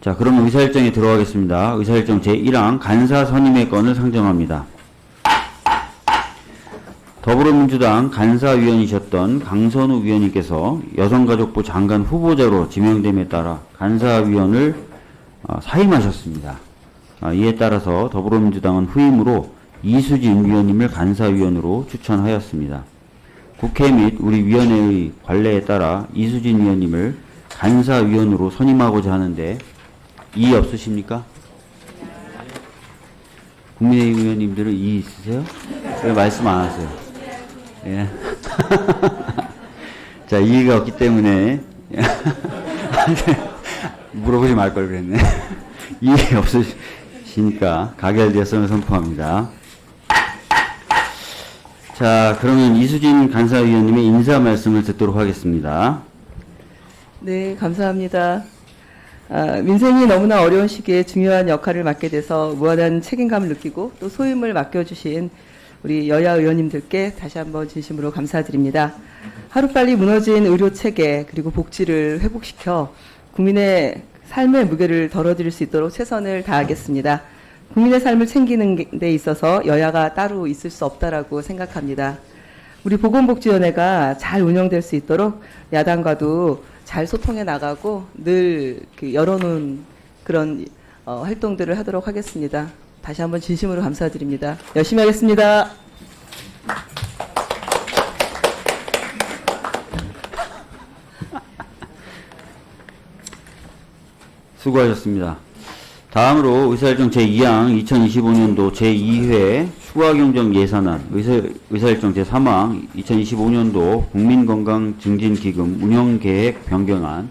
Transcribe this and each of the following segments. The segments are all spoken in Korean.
자, 그러면 의사일정에 들어가겠습니다. 의사일정 제1항 간사 선임의 건을 상정합니다. 더불어민주당 간사위원이셨던 강선우 위원님께서 여성가족부 장관 후보자로 지명됨에 따라 간사위원을 사임하셨습니다. 이에 따라서 더불어민주당은 후임으로 이수진 위원님을 간사위원으로 추천하였습니다. 국회 및 우리 위원회의 관례에 따라 이수진 위원님을 간사위원으로 선임하고자 하는데 이의 없으십니까? 국민의힘 의원님들은 이의 있으세요? 왜 말씀 안 하세요? 예. 자, 이의가 없기 때문에 물어보지 말 걸 그랬네. 이의 없으시니까 가결되었음을 선포합니다. 자, 그러면 이수진 간사위원님의 인사 말씀을 듣도록 하겠습니다. 네, 감사합니다. 민생이 너무나 어려운 시기에 중요한 역할을 맡게 돼서 무한한 책임감을 느끼고 또 소임을 맡겨주신 우리 여야 의원님들께 다시 한번 진심으로 감사드립니다. 하루빨리 무너진 의료 체계 그리고 복지를 회복시켜 국민의 삶의 무게를 덜어드릴 수 있도록 최선을 다하겠습니다. 국민의 삶을 챙기는 데 있어서 여야가 따로 있을 수 없다라고 생각합니다. 우리 보건복지위원회가 잘 운영될 수 있도록 야당과도 잘 소통해 나가고 늘 열어놓은 그런 활동들을 하도록 하겠습니다. 다시 한번 진심으로 감사드립니다. 열심히 하겠습니다. 수고하셨습니다. 다음으로 의사일정 제2항 2025년도 제2회 추가경정 예산안 의사일정 제3항 2025년도 국민건강증진기금 운영계획 변경안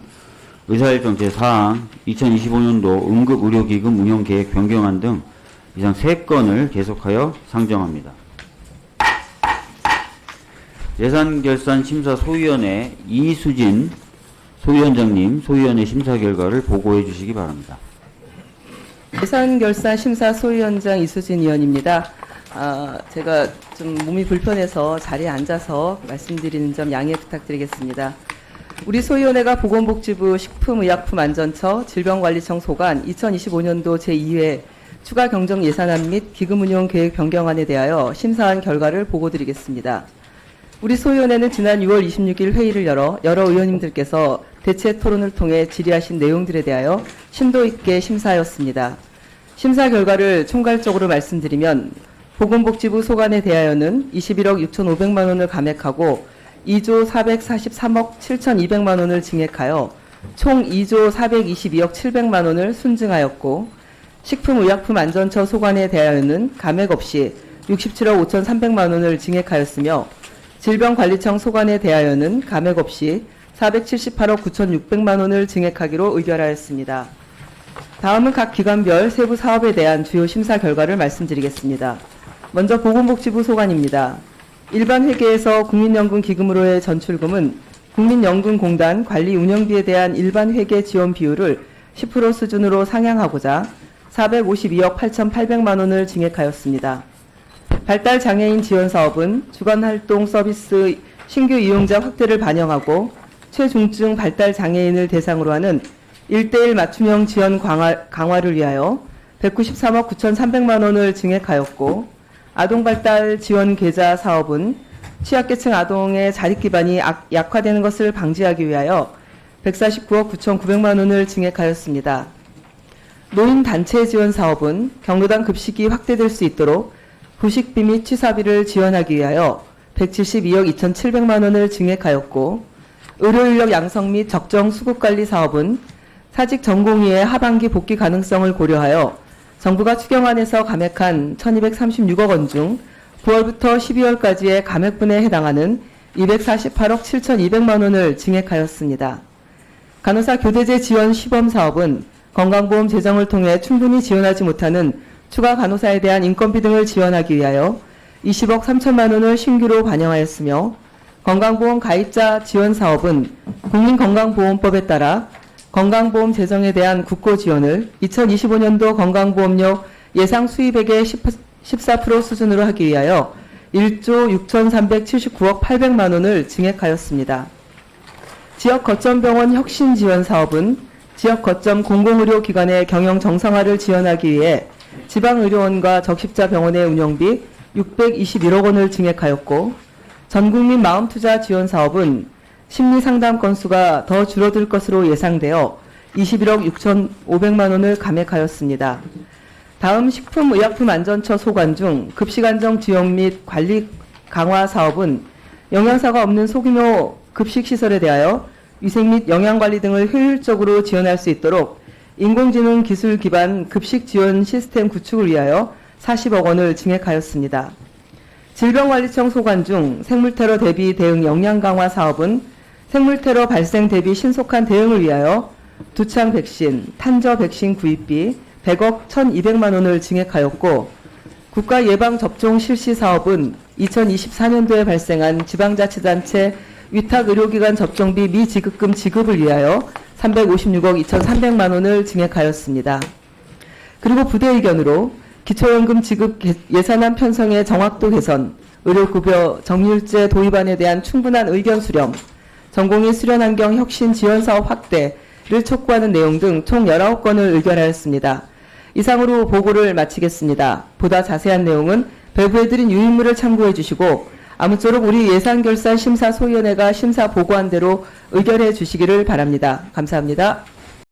의사일정 제4항 2025년도 응급의료기금 운영계획 변경안 등 이상 3건을 계속하여 상정합니다. 예산결산심사소위원회 이수진 소위원장님, 소위원회 심사 결과를 보고해 주시기 바랍니다. 예산결산심사소위원장 이수진 의원입니다. 제가 좀 몸이 불편해서 자리에 앉아서 말씀드리는 점 양해 부탁드리겠습니다. 우리 소위원회가 보건복지부 식품의약품안전처 질병관리청 소관 2025년도 제2회 추가 경정 예산안 및 기금운용 계획 변경안에 대하여 심사한 결과를 보고드리겠습니다. 우리 소위원회는 지난 6월 26일 회의를 열어 여러 의원님들께서 대체 토론을 통해 질의하신 내용들에 대하여 심도 있게 심사하였습니다. 심사 결과를 총괄적으로 말씀드리면 보건복지부 소관에 대하여는 21억 6,500만 원을 감액하고 2조 443억 7,200만 원을 증액하여 총 2조 422억 700만 원을 순증하였고 식품의약품안전처 소관에 대하여는 감액 없이 67억 5,300만 원을 증액하였으며 질병관리청 소관에 대하여는 감액 없이 478억 9,600만 원을 증액하기로 의결하였습니다. 다음은 각 기관별 세부 사업에 대한 주요 심사 결과를 말씀드리겠습니다. 먼저 보건복지부 소관입니다. 일반 회계에서 국민연금 기금으로의 전출금은 국민연금공단 관리 운영비에 대한 일반 회계 지원 비율을 10% 수준으로 상향하고자 452억 8,800만 원을 증액하였습니다. 발달장애인 지원사업은 주간활동 서비스 신규 이용자 확대를 반영하고 최중증 발달장애인을 대상으로 하는 1:1 맞춤형 지원 강화를 위하여 193억 9,300만 원을 증액하였고 아동발달 지원 계좌 사업은 취약계층 아동의 자립기반이 약화되는 것을 방지하기 위하여 149억 9,900만 원을 증액하였습니다. 노인단체 지원 사업은 경로당 급식이 확대될 수 있도록 부식비 및 취사비를 지원하기 위하여 172억 2,700만 원을 증액하였고 의료인력 양성 및 적정 수급관리 사업은 사직 전공의의 하반기 복귀 가능성을 고려하여 정부가 추경안에서 감액한 1,236억 원 중 9월부터 12월까지의 감액분에 해당하는 248억 7,200만 원을 증액하였습니다. 간호사 교대제 지원 시범 사업은 건강보험 재정을 통해 충분히 지원하지 못하는 추가 간호사에 대한 인건비 등을 지원하기 위하여 20억 3천만 원을 신규로 반영하였으며 건강보험 가입자 지원 사업은 국민건강보험법에 따라 건강보험 재정에 대한 국고 지원을 2025년도 건강보험료 예상 수입액의 14% 수준으로 하기 위하여 1조 6,379억 800만 원을 증액하였습니다. 지역 거점병원 혁신 지원 사업은 지역 거점 공공의료기관의 경영 정상화를 지원하기 위해 지방의료원과 적십자 병원의 운영비 621억 원을 증액하였고, 전국민 마음투자 지원 사업은 심리상담 건수가 더 줄어들 것으로 예상되어 21억 6,500만 원을 감액하였습니다. 다음 식품의약품안전처 소관 중 급식안정 지원 및 관리 강화 사업은 영양사가 없는 소규모 급식시설에 대하여 위생 및 영양관리 등을 효율적으로 지원할 수 있도록 인공지능 기술 기반 급식 지원 시스템 구축을 위하여 40억 원을 증액하였습니다. 질병관리청 소관 중 생물테러 대비 대응 역량 강화 사업은 생물테러 발생 대비 신속한 대응을 위하여 두창 백신, 탄저 백신 구입비 100억 1,200만 원을 증액하였고, 국가 예방 접종 실시 사업은 2024년도에 발생한 지방자치단체 위탁 의료기관 접종비 미지급금 지급을 위하여 356억 2,300만 원을 증액하였습니다. 그리고 부대 의견으로 기초연금 지급 예산안 편성의 정확도 개선, 의료급여 정률제 도입안에 대한 충분한 의견 수렴, 전공의 수련환경 혁신 지원 사업 확대를 촉구하는 내용 등 총 19건을 의결하였습니다. 이상으로 보고를 마치겠습니다. 보다 자세한 내용은 배부해드린 유인물을 참고해 주시고 아무쪼록 우리 예산결산 심사소위원회가 심사 보고한 대로 의결해 주시기를 바랍니다. 감사합니다.